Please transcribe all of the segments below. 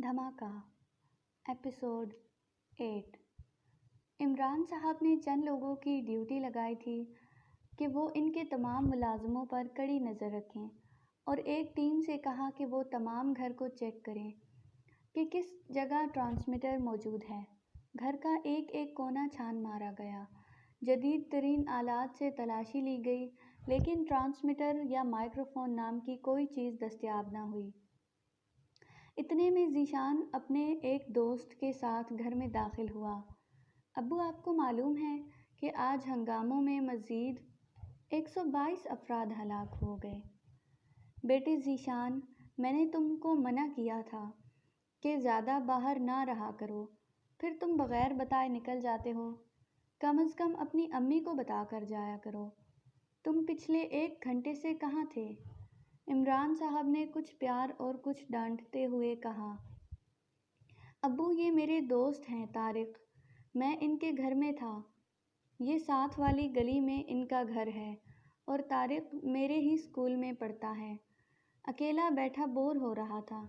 دھماکہ ایپیسوڈ 8۔ عمران صاحب نے چند لوگوں کی ڈیوٹی لگائی تھی کہ وہ ان کے تمام ملازموں پر کڑی نظر رکھیں اور ایک ٹیم سے کہا کہ وہ تمام گھر کو چیک کریں کہ کس جگہ ٹرانسمیٹر موجود ہے۔ گھر کا ایک ایک کونا چھان مارا گیا، جدید ترین آلات سے تلاشی لی گئی، لیکن ٹرانسمیٹر یا مائکروفون نام کی کوئی چیز دستیاب نہ ہوئی۔ اتنے میں ذیشان اپنے ایک دوست کے ساتھ گھر میں داخل ہوا۔ ابو، آپ کو معلوم ہے کہ آج ہنگاموں میں مزید 122 افراد ہلاک ہو گئے؟ بیٹے ذیشان، میں نے تم کو منع کیا تھا کہ زیادہ باہر نہ رہا کرو، پھر تم بغیر بتائے نکل جاتے ہو۔ کم از کم اپنی امی کو بتا کر جایا کرو۔ تم پچھلے 1 گھنٹے سے کہاں تھے؟ عمران صاحب نے کچھ پیار اور کچھ ڈانٹتے ہوئے کہا۔ ابو، یہ میرے دوست ہیں طارق، میں ان کے گھر میں تھا۔ یہ ساتھ والی گلی میں ان کا گھر ہے اور طارق میرے ہی اسکول میں پڑھتا ہے۔ اکیلا بیٹھا بور ہو رہا تھا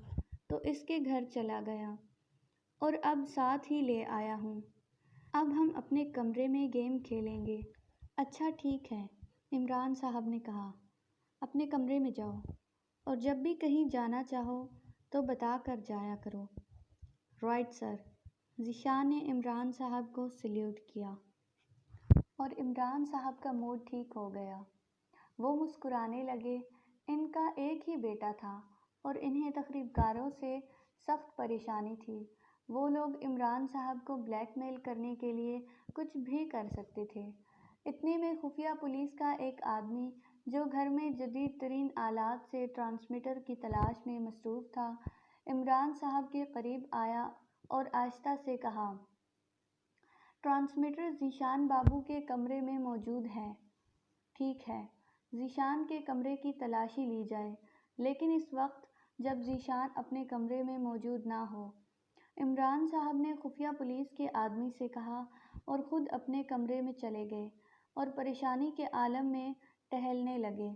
تو اس کے گھر چلا گیا اور اب ساتھ ہی لے آیا ہوں۔ اب ہم اپنے کمرے میں گیم کھیلیں گے۔ اچھا ٹھیک ہے، عمران صاحب نے کہا، اپنے کمرے میں جاؤ اور جب بھی کہیں جانا چاہو تو بتا کر جایا کرو۔ Right sir. ذیشان نے عمران صاحب کو سلیوٹ کیا اور عمران صاحب کا موڈ ٹھیک ہو گیا۔ وہ مسکرانے لگے۔ ان کا ایک ہی بیٹا تھا اور انہیں تقریب کاروں سے سخت پریشانی تھی۔ وہ لوگ عمران صاحب کو بلیک میل کرنے کے لیے کچھ بھی کر سکتے تھے۔ اتنے میں خفیہ پولیس کا ایک آدمی جو گھر میں جدید ترین آلات سے ٹرانسمیٹر کی تلاش میں مصروف تھا، عمران صاحب کے قریب آیا اور آہستہ سے کہا، ٹرانسمیٹر ذیشان بابو کے کمرے میں موجود ہے۔ ٹھیک ہے، ذیشان کے کمرے کی تلاشی لی جائے، لیکن اس وقت جب ذیشان اپنے کمرے میں موجود نہ ہو۔ عمران صاحب نے خفیہ پولیس کے آدمی سے کہا اور خود اپنے کمرے میں چلے گئے اور پریشانی کے عالم میں ٹہلنے لگے۔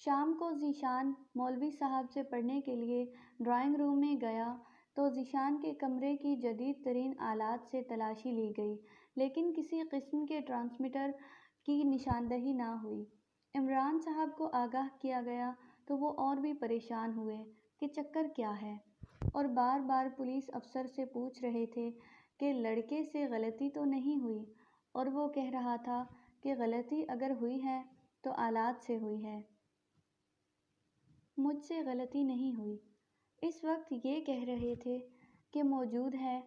شام کو ذیشان مولوی صاحب سے پڑھنے کے لیے ڈرائنگ روم میں گیا تو ذیشان کے کمرے کی جدید ترین آلات سے تلاشی لی گئی، لیکن کسی قسم کے ٹرانسمیٹر کی نشاندہی نہ ہوئی۔ عمران صاحب کو آگاہ کیا گیا تو وہ اور بھی پریشان ہوئے کہ چکر کیا ہے، اور بار بار پولیس افسر سے پوچھ رہے تھے کہ لڑکے سے غلطی تو نہیں ہوئی، اور وہ کہہ رہا تھا کہ غلطی اگر ہوئی ہے تو آلات سے ہوئی ہے، مجھ سے غلطی نہیں ہوئی۔ اس وقت یہ کہہ رہے تھے کہ موجود ہے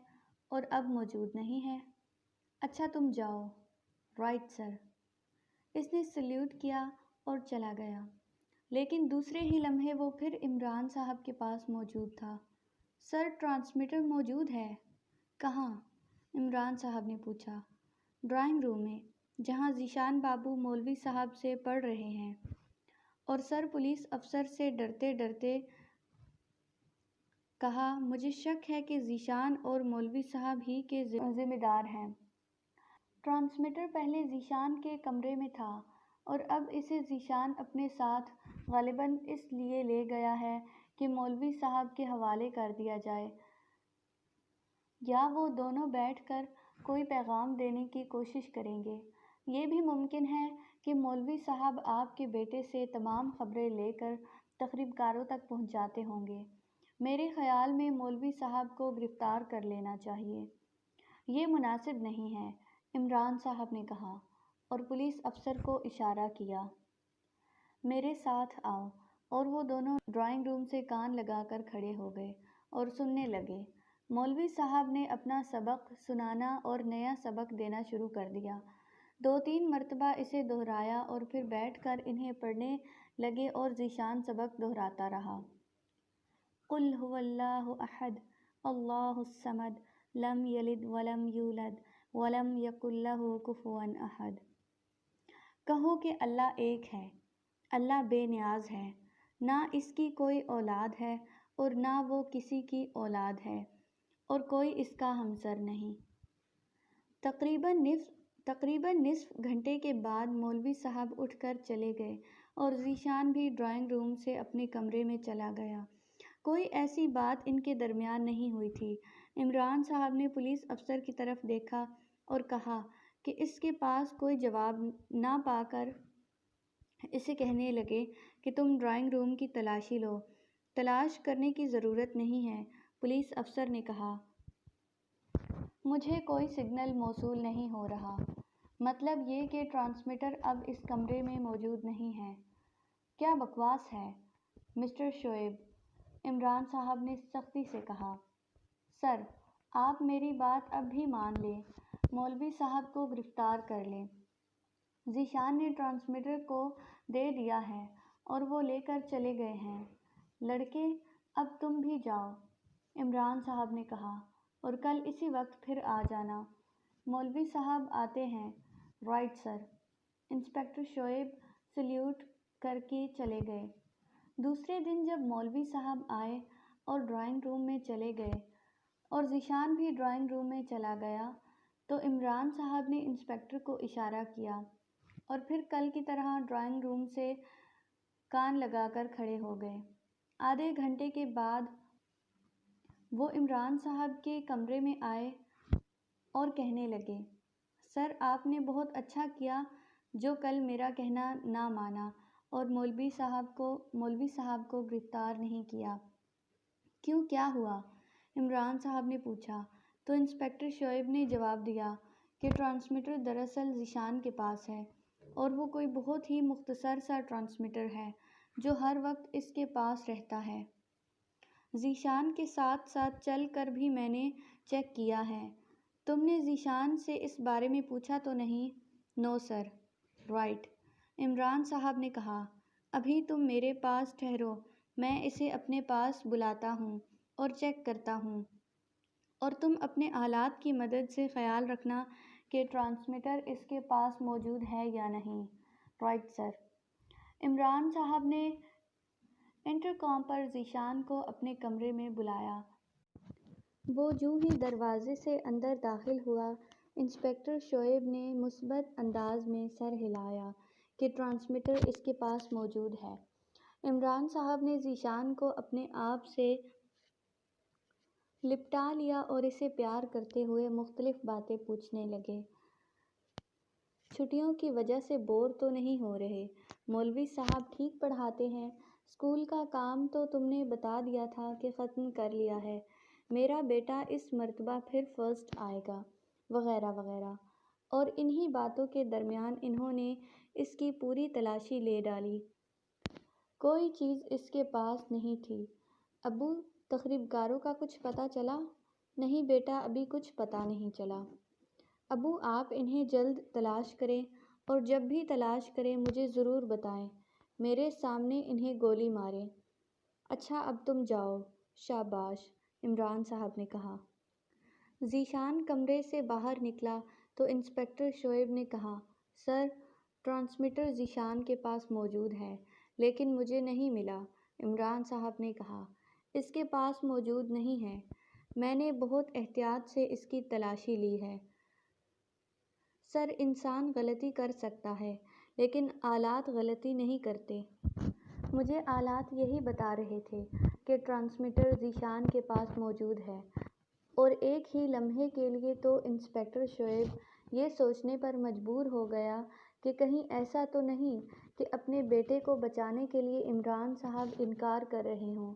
اور اب موجود نہیں ہے۔ اچھا تم جاؤ۔ Right sir. اس نے سلیوٹ کیا اور چلا گیا، لیکن دوسرے ہی لمحے وہ پھر عمران صاحب کے پاس موجود تھا۔ سر، ٹرانسمیٹر موجود ہے۔ کہاں؟ عمران صاحب نے پوچھا۔ ڈرائنگ روم میں، جہاں ذیشان بابو مولوی صاحب سے پڑھ رہے ہیں۔ اور سر، پولیس افسر سے ڈرتے ڈرتے کہا، مجھے شک ہے کہ ذیشان اور مولوی صاحب ہی کے ذمہ دار ہیں۔ ٹرانسمیٹر پہلے ذیشان کے کمرے میں تھا اور اب اسے ذیشان اپنے ساتھ غالباً اس لیے لے گیا ہے کہ مولوی صاحب کے حوالے کر دیا جائے، یا وہ دونوں بیٹھ کر کوئی پیغام دینے کی کوشش کریں گے۔ یہ بھی ممکن ہے کہ مولوی صاحب آپ کے بیٹے سے تمام خبریں لے کر تقریب کاروں تک پہنچاتے ہوں گے۔ میرے خیال میں مولوی صاحب کو گرفتار کر لینا چاہیے۔ یہ مناسب نہیں ہے، عمران صاحب نے کہا اور پولیس افسر کو اشارہ کیا۔ میرے ساتھ آؤ، اور وہ دونوں ڈرائنگ روم سے کان لگا کر کھڑے ہو گئے اور سننے لگے۔ مولوی صاحب نے اپنا سبق سنانا اور نیا سبق دینا شروع کر دیا۔ 2-3 مرتبہ اسے دہرایا اور پھر بیٹھ کر انہیں پڑھنے لگے اور ذیشان سبق دہراتا رہا۔ قل هو اللہ احد اللہ الصمد لم یلد ولم یولد ولم یکن لہ کفوا احد۔ کہو کہ اللہ ایک ہے، اللہ بے نیاز ہے، نہ اس کی کوئی اولاد ہے اور نہ وہ کسی کی اولاد ہے، اور کوئی اس کا ہمسر نہیں۔ تقریباً نصف گھنٹے کے بعد مولوی صاحب اٹھ کر چلے گئے اور ذیشان بھی ڈرائنگ روم سے اپنے کمرے میں چلا گیا۔ کوئی ایسی بات ان کے درمیان نہیں ہوئی تھی۔ عمران صاحب نے پولیس افسر کی طرف دیکھا اور کہا کہ اس کے پاس کوئی جواب نہ پا کر اسے کہنے لگے کہ تم ڈرائنگ روم کی تلاشی لو۔ تلاش کرنے کی ضرورت نہیں ہے، پولیس افسر نے کہا۔ مجھے کوئی سگنل موصول نہیں ہو رہا۔ مطلب یہ کہ ٹرانسمیٹر اب اس کمرے میں موجود نہیں ہے۔ کیا بکواس ہے مسٹر شعیب، عمران صاحب نے سختی سے کہا۔ سر، آپ میری بات اب بھی مان لیں، مولوی صاحب کو گرفتار کر لیں۔ ذیشان نے ٹرانسمیٹر کو دے دیا ہے اور وہ لے کر چلے گئے ہیں۔ لڑکے، اب تم بھی جاؤ، عمران صاحب نے کہا، اور کل اسی وقت پھر آ جانا۔ مولوی صاحب آتے ہیں۔ Right sir. Inspector Shoaib salute کر کے چلے گئے۔ دوسرے دن جب مولوی صاحب آئے اور ڈرائنگ روم میں چلے گئے اور ذیشان بھی ڈرائنگ روم میں چلا گیا تو عمران صاحب نے انسپکٹر کو اشارہ کیا اور پھر کل کی طرح ڈرائنگ روم سے کان لگا کر کھڑے ہو گئے۔ آدھے گھنٹے کے بعد وہ عمران صاحب کے کمرے میں آئے اور کہنے لگے، سر آپ نے بہت اچھا کیا جو کل میرا کہنا نہ مانا اور مولوی صاحب کو گرفتار نہیں کیا۔ کیوں، کیا ہوا؟ عمران صاحب نے پوچھا تو انسپکٹر شعیب نے جواب دیا کہ ٹرانسمیٹر دراصل ذیشان کے پاس ہے اور وہ کوئی بہت ہی مختصر سا ٹرانسمیٹر ہے جو ہر وقت اس کے پاس رہتا ہے۔ ذیشان کے ساتھ ساتھ چل کر بھی میں نے چیک کیا ہے۔ تم نے ذیشان سے اس بارے میں پوچھا تو نہیں؟ نو سر۔ رائٹ، عمران صاحب نے کہا۔ ابھی تم میرے پاس ٹھہرو، میں اسے اپنے پاس بلاتا ہوں اور چیک کرتا ہوں، اور تم اپنے آلات کی مدد سے خیال رکھنا کہ ٹرانسمیٹر اس کے پاس موجود ہے یا نہیں۔ Right sir. عمران صاحب نے انٹرکام پر ذیشان کو اپنے کمرے میں بلایا۔ وہ جوں ہی دروازے سے اندر داخل ہوا، انسپکٹر شعیب نے مثبت انداز میں سر ہلایا کہ ٹرانسمیٹر اس کے پاس موجود ہے۔ عمران صاحب نے ذیشان کو اپنے آپ سے لپٹا لیا اور اسے پیار کرتے ہوئے مختلف باتیں پوچھنے لگے۔ چھٹیوں کی وجہ سے بور تو نہیں ہو رہے؟ مولوی صاحب ٹھیک پڑھاتے ہیں؟ اسکول کا کام تو تم نے بتا دیا تھا کہ ختم کر لیا ہے۔ میرا بیٹا اس مرتبہ پھر فرسٹ آئے گا، وغیرہ وغیرہ۔ اور انہی باتوں کے درمیان انہوں نے اس کی پوری تلاشی لے ڈالی۔ کوئی چیز اس کے پاس نہیں تھی۔ ابو، تخریب کاروں کا کچھ پتہ چلا؟ نہیں بیٹا، ابھی کچھ پتہ نہیں چلا۔ ابو، آپ انہیں جلد تلاش کریں اور جب بھی تلاش کریں مجھے ضرور بتائیں، میرے سامنے انہیں گولی ماریں۔ اچھا اب تم جاؤ۔ شاباش، عمران صاحب نے کہا۔ ذیشان کمرے سے باہر نکلا تو انسپکٹر شعیب نے کہا، سر، ٹرانسمیٹر ذیشان کے پاس موجود ہے لیکن مجھے نہیں ملا۔ عمران صاحب نے کہا، اس کے پاس موجود نہیں ہے، میں نے بہت احتیاط سے اس کی تلاشی لی ہے۔ سر، انسان غلطی کر سکتا ہے لیکن آلات غلطی نہیں کرتے۔ مجھے آلات یہی بتا رہے تھے کہ ٹرانسمیٹر ذیشان کے پاس موجود ہے، اور ایک ہی لمحے کے لیے تو انسپکٹر شعیب یہ سوچنے پر مجبور ہو گیا کہ کہیں ایسا تو نہیں کہ اپنے بیٹے کو بچانے کے لیے عمران صاحب انکار کر رہے ہوں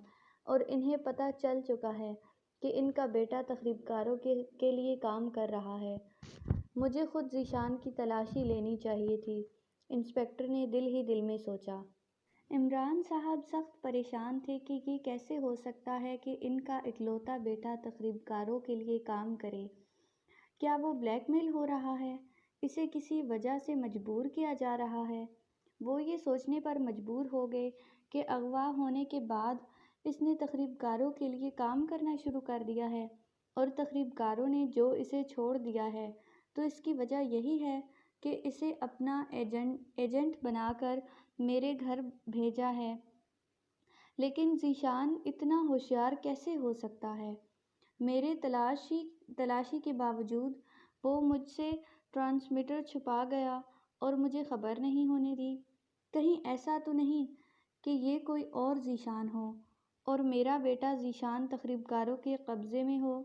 اور انہیں پتہ چل چکا ہے کہ ان کا بیٹا تخریب کاروں کے لیے کام کر رہا ہے۔ مجھے خود ذیشان کی تلاشی لینی چاہیے تھی، انسپکٹر نے دل ہی دل میں سوچا۔ عمران صاحب سخت پریشان تھے کہ یہ کیسے ہو سکتا ہے کہ ان کا اکلوتا بیٹا تخریب کاروں کے لیے کام کرے۔ کیا وہ بلیک میل ہو رہا ہے؟ اسے کسی وجہ سے مجبور کیا جا رہا ہے؟ وہ یہ سوچنے پر مجبور ہو گئے کہ اغوا ہونے کے بعد اس نے تخریب کاروں کے لیے کام کرنا شروع کر دیا ہے، اور تخریب کاروں نے جو اسے چھوڑ دیا ہے تو اس کی وجہ یہی ہے کہ اسے اپنا ایجنٹ بنا کر میرے گھر بھیجا ہے۔ لیکن ذیشان اتنا ہوشیار کیسے ہو سکتا ہے؟ میرے تلاشی کے باوجود وہ مجھ سے ٹرانسمیٹر چھپا گیا اور مجھے خبر نہیں ہونے دی۔ کہیں ایسا تو نہیں کہ یہ کوئی اور ذیشان ہو؟ اور میرا بیٹا ذیشان تخریب کاروں کے قبضے میں ہو۔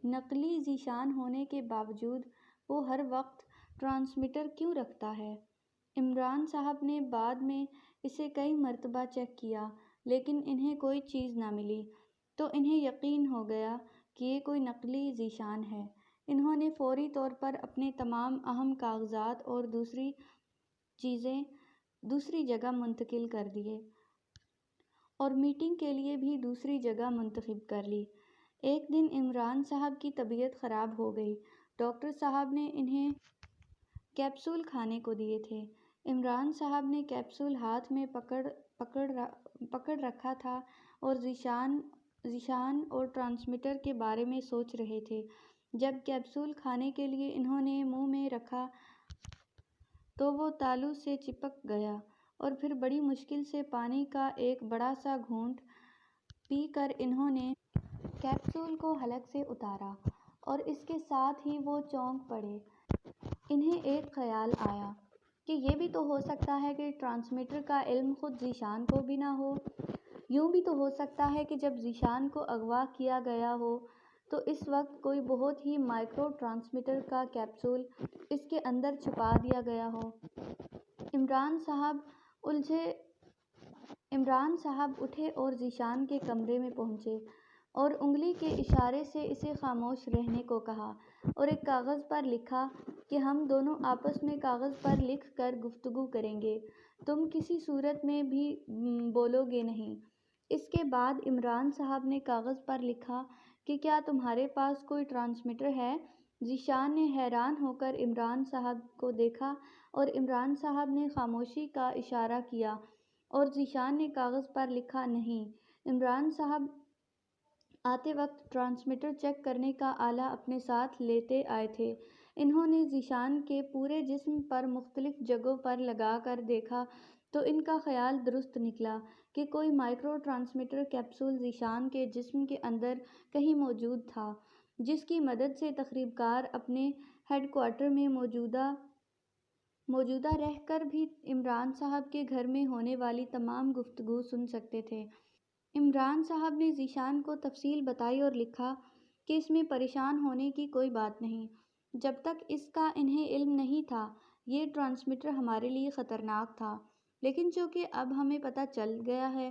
نقلی ذیشان ہونے کے باوجود وہ ہر وقت ٹرانسمیٹر کیوں رکھتا ہے؟ عمران صاحب نے بعد میں اسے کئی مرتبہ چیک کیا لیکن انہیں کوئی چیز نہ ملی، تو انہیں یقین ہو گیا کہ یہ کوئی نقلی ذیشان ہے۔ انہوں نے فوری طور پر اپنے تمام اہم کاغذات اور دوسری چیزیں دوسری جگہ منتقل کر دیے اور میٹنگ کے لیے بھی دوسری جگہ منتخب کر لی۔ ایک دن عمران صاحب کی طبیعت خراب ہو گئی۔ ڈاکٹر صاحب نے انہیں کیپسول کھانے کو دیے تھے۔ عمران صاحب نے کیپسول ہاتھ میں پکڑ رکھا تھا اور ذیشان اور ٹرانسمیٹر کے بارے میں سوچ رہے تھے۔ جب کیپسول کھانے کے لیے انہوں نے منہ میں رکھا تو وہ تالو سے چپک گیا اور پھر بڑی مشکل سے پانی کا ایک بڑا سا گھونٹ پی کر انہوں نے کیپسول کو حلق سے اتارا اور اس کے ساتھ ہی وہ چونک پڑے۔ انہیں ایک خیال آیا کہ یہ بھی تو ہو سکتا ہے کہ ٹرانسمیٹر کا علم خود ذیشان کو بھی نہ ہو۔ یوں بھی تو ہو سکتا ہے کہ جب ذیشان کو اغوا کیا گیا ہو تو اس وقت کوئی بہت ہی مائکرو ٹرانسمیٹر کا کیپسول اس کے اندر چھپا دیا گیا ہو۔ عمران صاحب اٹھے اور ذیشان کے کمرے میں پہنچے اور انگلی کے اشارے سے اسے خاموش رہنے کو کہا اور ایک کاغذ پر لکھا کہ ہم دونوں آپس میں کاغذ پر لکھ کر گفتگو کریں گے، تم کسی صورت میں بھی بولو گے نہیں۔ اس کے بعد عمران صاحب نے کاغذ پر لکھا کہ کیا تمہارے پاس کوئی ٹرانسمیٹر ہے؟ ذیشان نے حیران ہو کر عمران صاحب کو دیکھا اور عمران صاحب نے خاموشی کا اشارہ کیا اور ذیشان نے کاغذ پر لکھا نہیں۔ عمران صاحب آتے وقت ٹرانسمیٹر چیک کرنے کا آلہ اپنے ساتھ لیتے آئے تھے۔ انہوں نے ذیشان کے پورے جسم پر مختلف جگہوں پر لگا کر دیکھا تو ان کا خیال درست نکلا کہ کوئی مائکرو ٹرانسمیٹر کیپسول ذیشان کے جسم کے اندر کہیں موجود تھا، جس کی مدد سے تخریب کار اپنے ہیڈ کوارٹر میں موجودہ رہ کر بھی عمران صاحب کے گھر میں ہونے والی تمام گفتگو سن سکتے تھے۔ عمران صاحب نے ذیشان کو تفصیل بتائی اور لکھا کہ اس میں پریشان ہونے کی کوئی بات نہیں۔ جب تک اس کا انہیں علم نہیں تھا یہ ٹرانسمیٹر ہمارے لیے خطرناک تھا، لیکن چونکہ اب ہمیں پتہ چل گیا ہے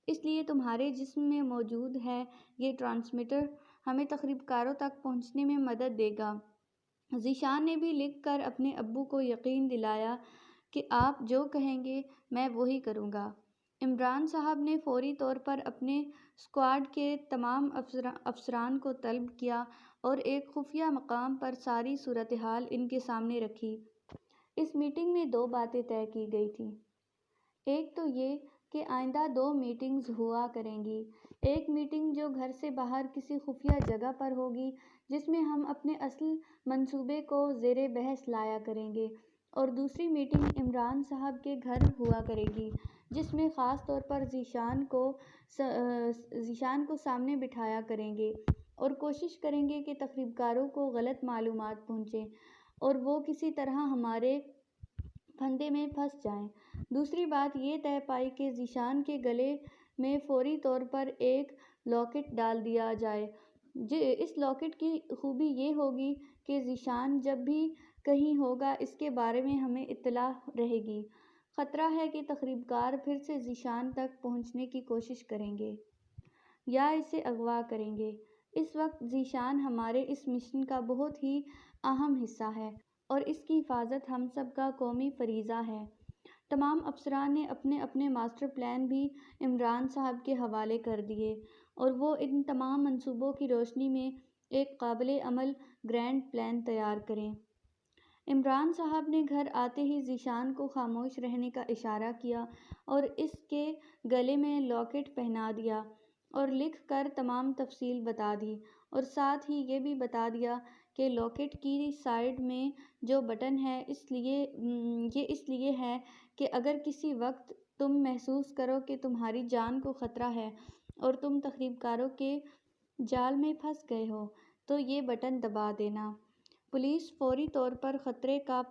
اس لیے تمہارے جسم میں موجود ہے یہ ٹرانسمیٹر ہمیں تخریب کاروں تک پہنچنے میں مدد دے گا۔ ذیشان نے بھی لکھ کر اپنے ابو کو یقین دلایا کہ آپ جو کہیں گے میں وہی کروں گا۔ عمران صاحب نے فوری طور پر اپنے اسکواڈ کے تمام افسران کو طلب کیا اور ایک خفیہ مقام پر ساری صورتحال ان کے سامنے رکھی۔ اس میٹنگ میں دو باتیں طے کی گئی تھیں۔ ایک تو یہ کہ آئندہ 2 میٹنگز ہوا کریں گی۔ ایک میٹنگ جو گھر سے باہر کسی خفیہ جگہ پر ہوگی جس میں ہم اپنے اصل منصوبے کو زیر بحث لایا کریں گے، اور دوسری میٹنگ عمران صاحب کے گھر ہوا کرے گی جس میں خاص طور پر ذیشان کو سامنے بٹھایا کریں گے اور کوشش کریں گے کہ تخریب کاروں کو غلط معلومات پہنچیں اور وہ کسی طرح ہمارے پھندے میں پھنس جائیں۔ دوسری بات یہ طے پائی کہ ذیشان کے گلے میں فوری طور پر ایک لاکٹ ڈال دیا جائے۔ اس لاکٹ کی خوبی یہ ہوگی کہ ذیشان جب بھی کہیں ہوگا اس کے بارے میں ہمیں اطلاع رہے گی۔ خطرہ ہے کہ تخریب کار پھر سے ذیشان تک پہنچنے کی کوشش کریں گے یا اسے اغوا کریں گے۔ اس وقت ذیشان ہمارے اس مشن کا بہت ہی اہم حصہ ہے اور اس کی حفاظت ہم سب کا قومی فریضہ ہے۔ تمام افسران نے اپنے اپنے ماسٹر پلان بھی عمران صاحب کے حوالے کر دیے اور وہ ان تمام منصوبوں کی روشنی میں ایک قابل عمل گرینڈ پلان تیار کریں۔ عمران صاحب نے گھر آتے ہی ذیشان کو خاموش رہنے کا اشارہ کیا اور اس کے گلے میں لاکٹ پہنا دیا اور لکھ کر تمام تفصیل بتا دی، اور ساتھ ہی یہ بھی بتا دیا کہ لاکٹ کی سائیڈ میں جو بٹن ہے یہ اس لیے ہے کہ اگر کسی وقت تم محسوس کرو کہ تمہاری جان کو خطرہ ہے اور تم تخریب کاروں کے جال میں پھنس گئے ہو تو یہ بٹن دبا دینا۔ پولیس کو فوری طور پر خطرے کا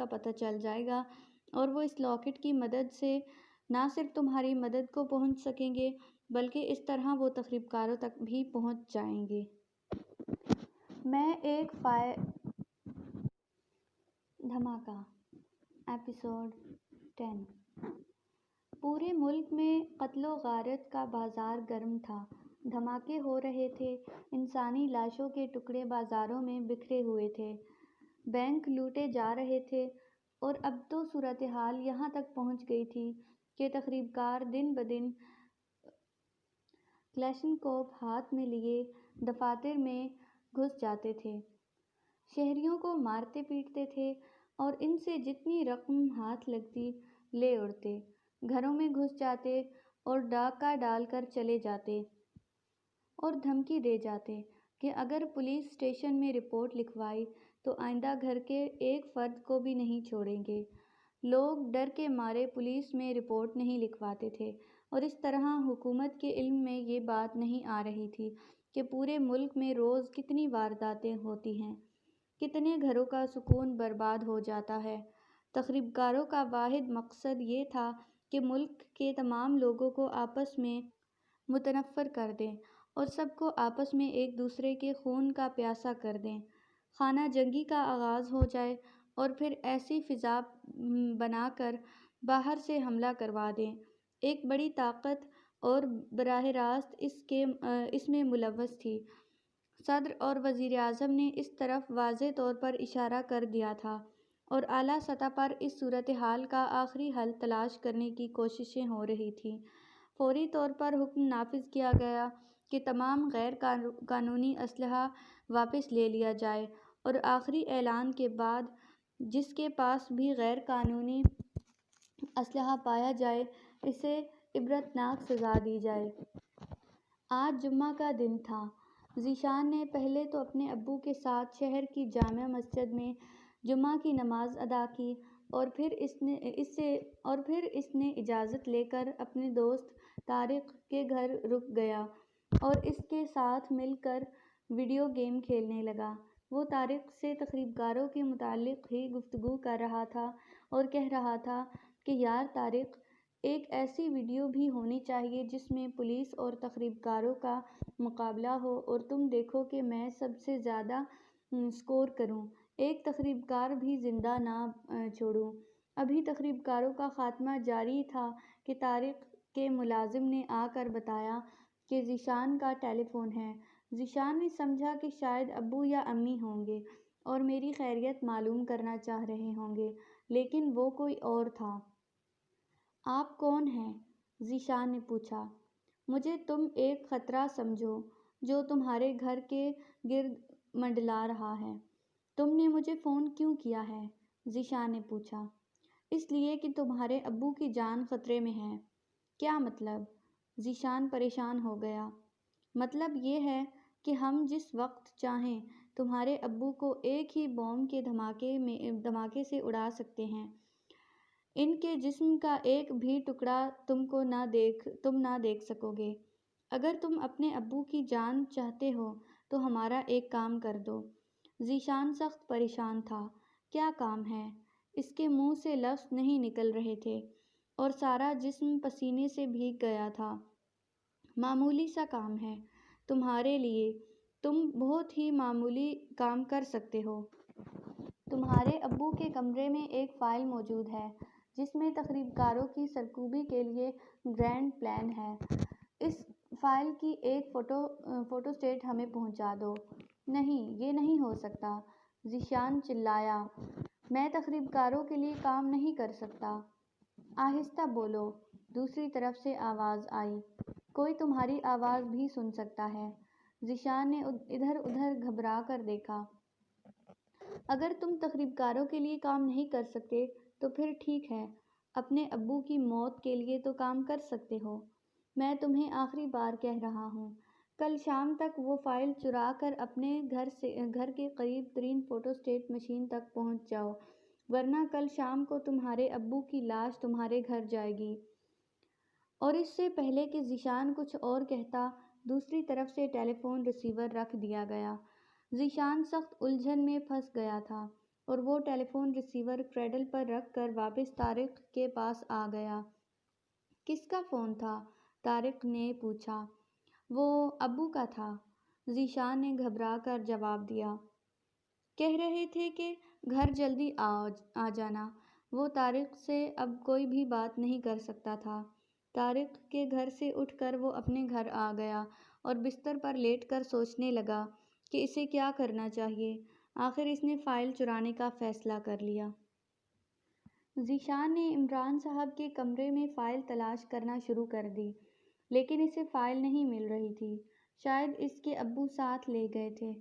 پتہ چل جائے گا اور وہ اس لاکٹ کی مدد سے نہ صرف تمہاری مدد کو پہنچ سکیں گے بلکہ اس طرح وہ تخریب کاروں تک بھی پہنچ جائیں گے۔ میں ایک دھماکہ ایپیسوڈ 10 پورے ملک میں قتل و غارت کا بازار گرم تھا۔ دھماکے ہو رہے تھے، انسانی لاشوں کے ٹکڑے بازاروں میں بکھرے ہوئے تھے، بینک لوٹے جا رہے تھے، اور اب تو صورتحال یہاں تک پہنچ گئی تھی کہ تخریب کار دن بدن کلاشنکوف ہاتھ میں لیے دفاتر میں گھس جاتے تھے، شہریوں کو مارتے پیٹتے تھے اور ان سے جتنی رقم ہاتھ لگتی لے اڑتے، گھروں میں گھس جاتے اور ڈاکہ ڈال کر چلے جاتے اور دھمکی دے جاتے کہ اگر پولیس اسٹیشن میں رپورٹ لکھوائی تو آئندہ گھر کے ایک فرد کو بھی نہیں چھوڑیں گے۔ لوگ ڈر کے مارے پولیس میں رپورٹ نہیں لکھواتے تھے، اور اس طرح حکومت کے علم میں یہ بات نہیں آ رہی تھی کہ پورے ملک میں روز کتنی وارداتیں ہوتی ہیں، کتنے گھروں کا سکون برباد ہو جاتا ہے۔ تخریب کاروں کا واحد مقصد یہ تھا کہ ملک کے تمام لوگوں کو آپس میں متنفر کر دیں اور سب کو آپس میں ایک دوسرے کے خون کا پیاسا کر دیں، خانہ جنگی کا آغاز ہو جائے اور پھر ایسی فضا بنا کر باہر سے حملہ کروا دیں۔ ایک بڑی طاقت اور براہ راست اس میں ملوث تھی۔ صدر اور وزیر اعظم نے اس طرف واضح طور پر اشارہ کر دیا تھا، اور اعلیٰ سطح پر اس صورتحال کا آخری حل تلاش کرنے کی کوششیں ہو رہی تھیں۔ فوری طور پر حکم نافذ کیا گیا کہ تمام غیر قانونی اسلحہ واپس لے لیا جائے، اور آخری اعلان کے بعد جس کے پاس بھی غیر قانونی اسلحہ پایا جائے اسے عبرتناک سزا دی جائے۔ آج جمعہ کا دن تھا۔ ذیشان نے پہلے تو اپنے ابو کے ساتھ شہر کی جامع مسجد میں جمعہ کی نماز ادا کی، اور پھر اس نے اجازت لے کر اپنے دوست طارق کے گھر رک گیا اور اس کے ساتھ مل کر ویڈیو گیم کھیلنے لگا۔ وہ طارق سے تخریب کاروں کے متعلق ہی گفتگو کر رہا تھا اور کہہ رہا تھا کہ یار طارق، ایک ایسی ویڈیو بھی ہونی چاہیے جس میں پولیس اور تخریب کاروں کا مقابلہ ہو اور تم دیکھو کہ میں سب سے زیادہ سکور کروں، ایک تخریب کار بھی زندہ نہ چھوڑوں۔ ابھی تخریب کاروں کا خاتمہ جاری تھا کہ طارق کے ملازم نے آ کر بتایا کہ ذیشان کا ٹیلی فون ہے۔ ذیشان نے سمجھا کہ شاید ابو یا امی ہوں گے اور میری خیریت معلوم کرنا چاہ رہے ہوں گے، لیکن وہ کوئی اور تھا۔ آپ کون ہیں؟ ذیشان نے پوچھا۔ مجھے تم ایک خطرہ سمجھو جو تمہارے گھر کے گرد منڈلا رہا ہے۔ تم نے مجھے فون کیوں کیا ہے؟ ذیشان نے پوچھا۔ اس لیے کہ تمہارے ابو کی جان خطرے میں ہے۔ کیا مطلب؟ ذیشان پریشان ہو گیا۔ مطلب یہ ہے کہ ہم جس وقت چاہیں تمہارے ابو کو ایک ہی بم کے دھماکے سے اڑا سکتے ہیں۔ ان کے جسم کا ایک بھی ٹکڑا تم نہ دیکھ سکو گے۔ اگر تم اپنے ابو کی جان چاہتے ہو تو ہمارا ایک کام کر دو۔ ذیشان سخت پریشان تھا۔ کیا کام ہے؟ اس کے منہ سے لفظ نہیں نکل رہے تھے اور سارا جسم پسینے سے بھیگ گیا تھا۔ معمولی سا کام ہے تمہارے لیے، تم بہت ہی معمولی کام کر سکتے ہو۔ تمہارے ابو کے کمرے میں ایک فائل موجود ہے جس میں تخریب کاروں کی سرکوبی کے لیے گرینڈ پلان ہے۔ اس فائل کی ایک فوٹو اسٹیٹ ہمیں پہنچا دو۔ نہیں، یہ نہیں ہو سکتا، ذیشان چلایا۔ میں تخریب کاروں کے لیے کام نہیں کر سکتا۔ آہستہ بولو، دوسری طرف سے آواز آئی۔ کوئی تمہاری آواز بھی سن سکتا ہے۔ ذیشان نے ادھر ادھر گھبرا کر دیکھا۔ اگر تم تخریب کاروں کے لیے کام نہیں کر سکتے تو پھر ٹھیک ہے، اپنے ابو کی موت کے لیے تو کام کر سکتے ہو۔ میں تمہیں آخری بار کہہ رہا ہوں، کل شام تک وہ فائل چرا کر اپنے گھر کے قریب ترین فوٹو اسٹیٹ مشین تک پہنچ جاؤ، ورنہ کل شام کو تمہارے ابو کی لاش تمہارے گھر جائے گی۔ اور اس سے پہلے کہ ذیشان کچھ اور کہتا، دوسری طرف سے ٹیلی فون ریسیور رکھ دیا گیا۔ ذیشان سخت الجھن میں پھنس گیا تھا اور وہ ٹیلی فون ریسیور کریڈل پر رکھ کر واپس طارق کے پاس آ گیا۔ کس کا فون تھا؟ طارق نے پوچھا۔ وہ ابو کا تھا، ذیشان نے گھبرا کر جواب دیا۔ کہہ رہے تھے کہ گھر جلدی آ جانا۔ وہ طارق سے اب کوئی بھی بات نہیں کر سکتا تھا۔ طارق کے گھر سے اٹھ کر وہ اپنے گھر آ گیا اور بستر پر لیٹ کر سوچنے لگا کہ اسے کیا کرنا چاہیے۔ آخر اس نے فائل چرانے کا فیصلہ کر لیا۔ ذیشان نے عمران صاحب کے کمرے میں فائل تلاش کرنا شروع کر دی، لیکن اسے فائل نہیں مل رہی تھی۔ شاید اس کے ابو ساتھ لے گئے تھے۔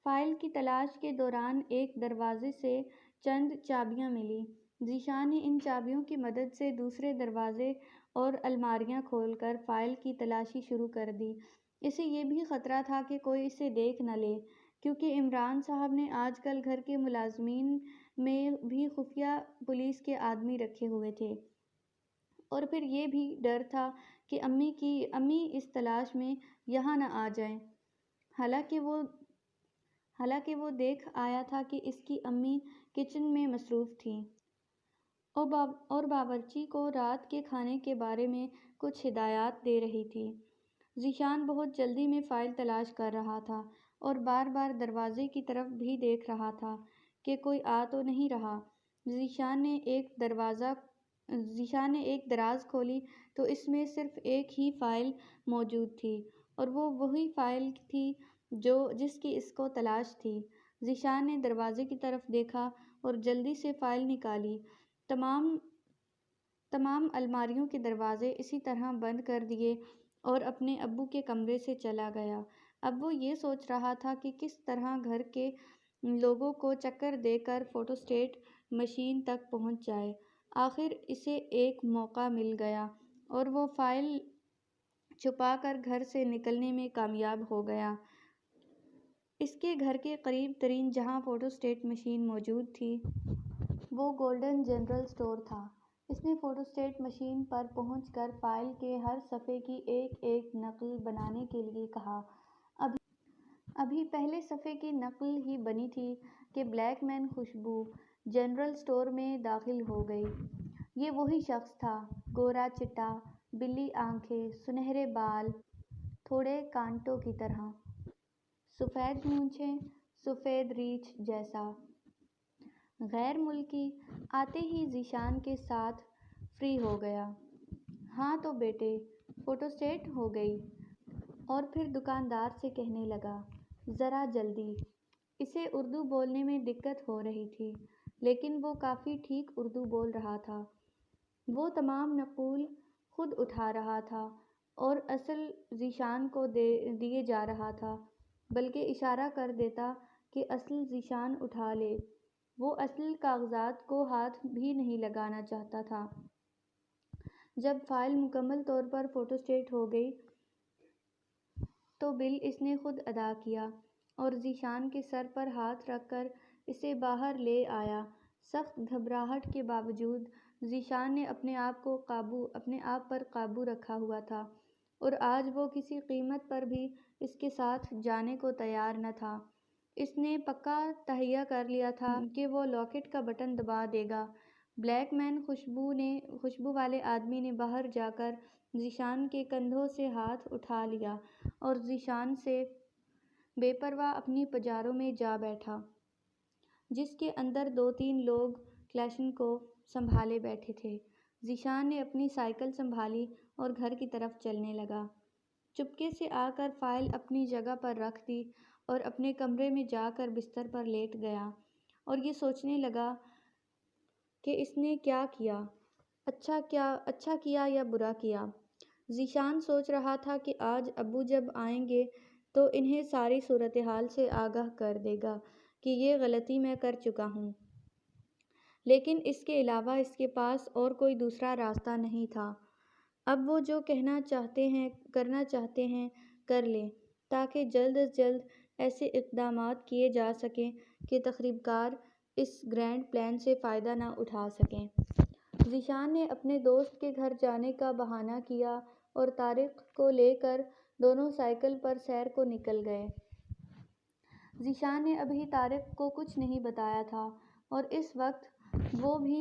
فائل کی تلاش کے دوران ایک دروازے سے چند چابیاں ملیں۔ ذیشان نے ان چابیوں کی مدد سے دوسرے دروازے اور الماریاں کھول کر فائل کی تلاشی شروع کر دی۔ اسے یہ بھی خطرہ تھا کہ کوئی اسے دیکھ نہ لے، کیونکہ عمران صاحب نے آج کل گھر کے ملازمین میں بھی خفیہ پولیس کے آدمی رکھے ہوئے تھے، اور پھر یہ بھی ڈر تھا کہ امی اس تلاش میں یہاں نہ آ جائیں۔ حالانکہ وہ دیکھ آیا تھا کہ اس کی امی کچن میں مصروف تھیں اور باورچی کو رات کے کھانے کے بارے میں کچھ ہدایات دے رہی تھی۔ ذیشان بہت جلدی میں فائل تلاش کر رہا تھا اور بار بار دروازے کی طرف بھی دیکھ رہا تھا کہ کوئی آ تو نہیں رہا۔ ذیشان نے ایک دراز کھولی تو اس میں صرف ایک ہی فائل موجود تھی، اور وہ وہی فائل تھی جس کی اس کو تلاش تھی۔ ذیشان نے دروازے کی طرف دیکھا اور جلدی سے فائل نکالی۔ تمام الماریوں کے دروازے اسی طرح بند کر دیے اور اپنے ابو کے کمرے سے چلا گیا۔ اب وہ یہ سوچ رہا تھا کہ کس طرح گھر کے لوگوں کو چکر دے کر فوٹوسٹیٹ مشین تک پہنچ جائے۔ آخر اسے ایک موقع مل گیا اور وہ فائل چھپا کر گھر سے نکلنے میں کامیاب ہو گیا۔ اس کے گھر کے قریب ترین جہاں فوٹوسٹیٹ مشین موجود تھی وہ گولڈن جنرل اسٹور تھا۔ اس نے فوٹوسٹیٹ مشین پر پہنچ کر فائل کے ہر صفحے کی ایک ایک نقل بنانے کے لیے کہا۔ ابھی پہلے صفحے کی نقل ہی بنی تھی کہ بلیک مین خوشبو جنرل اسٹور میں داخل ہو گئی۔ یہ وہی شخص تھا، گورا چٹا، بلی آنکھیں، سنہرے بال تھوڑے کانٹوں کی طرح، سفید مونچھیں، سفید ریچھ جیسا۔ غیر ملکی آتے ہی ذیشان کے ساتھ فری ہو گیا۔ ہاں تو بیٹے، فوٹوسٹیٹ ہو گئی؟ اور پھر دکاندار سے کہنے لگا، ذرا جلدی۔ اسے اردو بولنے میں دقت ہو رہی تھی، لیکن وہ کافی ٹھیک اردو بول رہا تھا۔ وہ تمام نقول خود اٹھا رہا تھا اور اصل ذیشان کو دیے جا رہا تھا، بلکہ اشارہ کر دیتا کہ اصل ذیشان اٹھا لے۔ وہ اصل کاغذات کو ہاتھ بھی نہیں لگانا چاہتا تھا۔ جب فائل مکمل طور پر فوٹوسٹیٹ ہو گئی تو بل اس نے خود ادا کیا اور ذیشان کے سر پر ہاتھ رکھ کر اسے باہر لے آیا۔ سخت گھبراہٹ کے باوجود ذیشان نے اپنے آپ پر قابو رکھا ہوا تھا، اور آج وہ کسی قیمت پر بھی اس کے ساتھ جانے کو تیار نہ تھا۔ اس نے پکا تہیہ کر لیا تھا کہ وہ لاکٹ کا بٹن دبا دے گا۔ بلیک مین خوشبو والے آدمی نے باہر جا کر ذیشان کے کندھوں سے ہاتھ اٹھا لیا اور ذیشان سے بے پرواہ اپنی پجاروں میں جا بیٹھا، جس کے اندر 2-3 لوگ کلاشنکوف سنبھالے بیٹھے تھے۔ ذیشان نے اپنی سائیکل سنبھالی اور گھر کی طرف چلنے لگا۔ چپکے سے آ کر فائل اپنی جگہ پر رکھ دی اور اپنے کمرے میں جا کر بستر پر لیٹ گیا اور یہ سوچنے لگا کہ اس نے کیا کیا، اچھا کیا یا برا کیا۔ ذیشان سوچ رہا تھا کہ آج ابو جب آئیں گے تو انہیں ساری صورتحال سے آگاہ کر دے گا کہ یہ غلطی میں کر چکا ہوں، لیکن اس کے علاوہ اس کے پاس اور کوئی دوسرا راستہ نہیں تھا۔ اب وہ جو کرنا چاہتے ہیں کر لیں، تاکہ جلد از جلد ایسے اقدامات کیے جا سکیں کہ تخریب کار اس گرینڈ پلان سے فائدہ نہ اٹھا سکیں۔ ذیشان نے اپنے دوست کے گھر جانے کا بہانہ کیا اور طارق کو لے کر دونوں سائیکل پر سیر کو نکل گئے۔ ذیشان نے ابھی طارق کو کچھ نہیں بتایا تھا اور اس وقت وہ بھی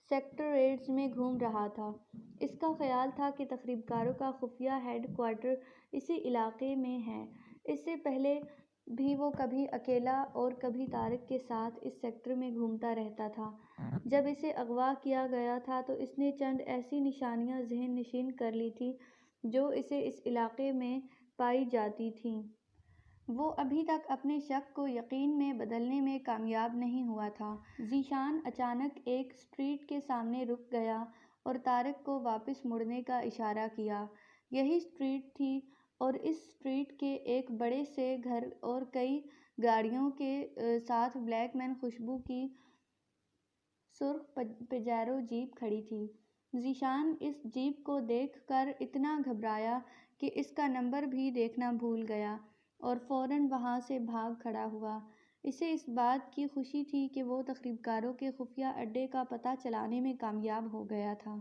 سیکٹریٹس میں گھوم رہا تھا۔ اس کا خیال تھا کہ تخریب کاروں کا خفیہ ہیڈ کوارٹر اسی علاقے میں ہے۔ اس سے پہلے بھی وہ کبھی اکیلا اور کبھی طارق کے ساتھ اس سیکٹر میں گھومتا رہتا تھا۔ جب اسے اغوا کیا گیا تھا تو اس نے چند ایسی نشانیاں ذہن نشین کر لی تھیں جو اسے اس علاقے میں پائی جاتی تھیں۔ وہ ابھی تک اپنے شک کو یقین میں بدلنے میں کامیاب نہیں ہوا تھا۔ ذیشان اچانک ایک اسٹریٹ کے سامنے رک گیا اور طارق کو واپس مڑنے کا اشارہ کیا۔ یہی اسٹریٹ تھی اور اس اسٹریٹ کے ایک بڑے سے گھر اور کئی گاڑیوں کے ساتھ بلیک مین خوشبو کی سرخ پجیرو جیپ کھڑی تھی۔ ذیشان اس جیپ کو دیکھ کر اتنا گھبرایا کہ اس کا نمبر بھی دیکھنا بھول گیا اور فوراً وہاں سے بھاگ کھڑا ہوا۔ اسے اس بات کی خوشی تھی کہ وہ تخریب کاروں کے خفیہ اڈے کا پتہ چلانے میں کامیاب ہو گیا تھا۔